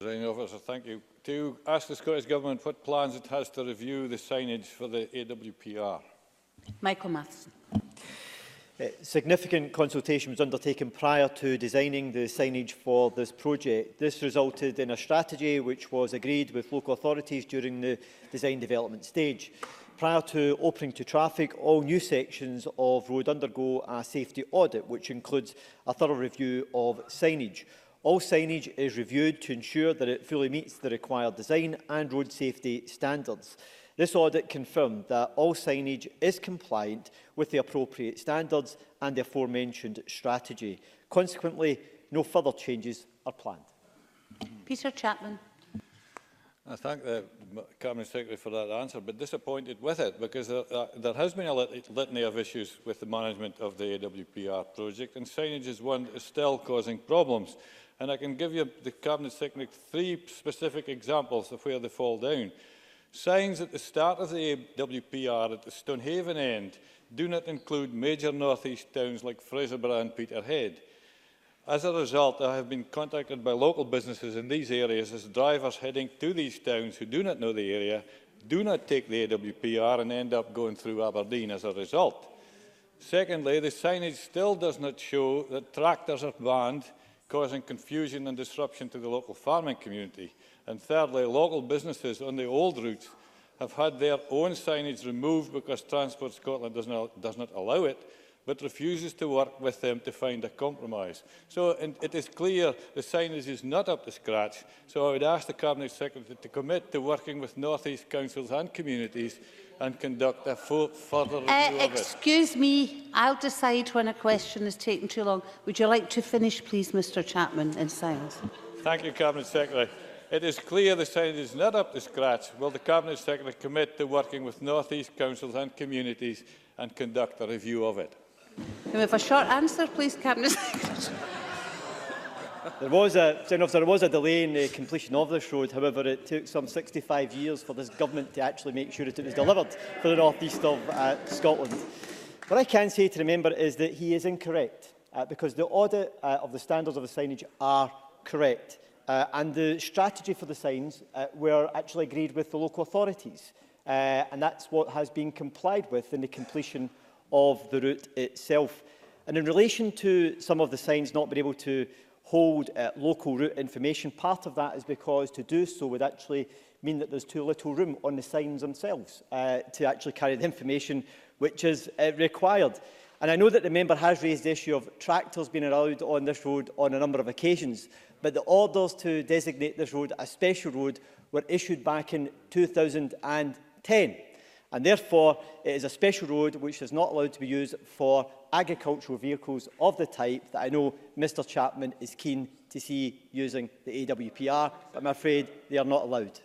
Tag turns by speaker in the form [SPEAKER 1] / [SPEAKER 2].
[SPEAKER 1] Presiding Officer, thank you. To ask the Scottish Government what plans it has to review the signage for the AWPR.
[SPEAKER 2] Michael Matheson.
[SPEAKER 3] Significant consultation was undertaken prior to designing the signage for this project. This resulted in a strategy which was agreed with local authorities during the design development stage. Prior to opening to traffic, all new sections of road undergo a safety audit, which includes a thorough review of signage. All signage is reviewed to ensure that it fully meets the required design and road safety standards. This audit confirmed that all signage is compliant with the appropriate standards and the aforementioned strategy. Consequently, no further changes are planned.
[SPEAKER 2] Peter Chapman.
[SPEAKER 1] I thank the Cabinet Secretary for that answer, but disappointed with it because there has been a litany of issues with the management of the AWPR project, and signage is one that is still causing problems. And I can give you, the Cabinet Secretary, 3 specific examples of where they fall down. Signs at the start of the AWPR at the Stonehaven end do not include major North East towns like Fraserburgh and Peterhead. As a result, I have been contacted by local businesses in these areas as drivers heading to these towns who do not know the area, do not take the AWPR and end up going through Aberdeen as a result. Secondly, the signage still does not show that tractors are banned, causing confusion and disruption to the local farming community. And thirdly, local businesses on the old routes have had their own signage removed because Transport Scotland does not allow it, but refuses to work with them to find a compromise. So it is clear the signage is not up to scratch. So I would ask the Cabinet Secretary to commit to working with North East councils and communities and conduct a further review of it.
[SPEAKER 2] Excuse me, I'll decide when a question is taken too long. Would you like to finish, please, Mr Chapman, in silence?
[SPEAKER 1] Thank you, Cabinet Secretary. It is clear the signage is not up to scratch. Will the Cabinet Secretary commit to working with North East councils and communities and conduct a review of it?
[SPEAKER 2] Can we have a short answer, please, Cabinet Secretary?
[SPEAKER 3] There was a delay in the completion of this road. However, it took some 65 years for this government to actually make sure that it was delivered for the North East of Scotland. What I can say to the member is that he is incorrect, because the audit of the standards of the signage are correct. And the strategy for the signs were actually agreed with the local authorities. And that's what has been complied with in the completion of the route itself. And in relation to some of the signs not being able to hold local route information, part of that is because to do so would actually mean that there's too little room on the signs themselves to actually carry the information which is required. And I know that the member has raised the issue of tractors being allowed on this road on a number of occasions, but the orders to designate this road a special road were issued back in 2010. And therefore, it is a special road which is not allowed to be used for agricultural vehicles of the type that I know Mr Chapman is keen to see using the AWPR, but I'm afraid they are not allowed.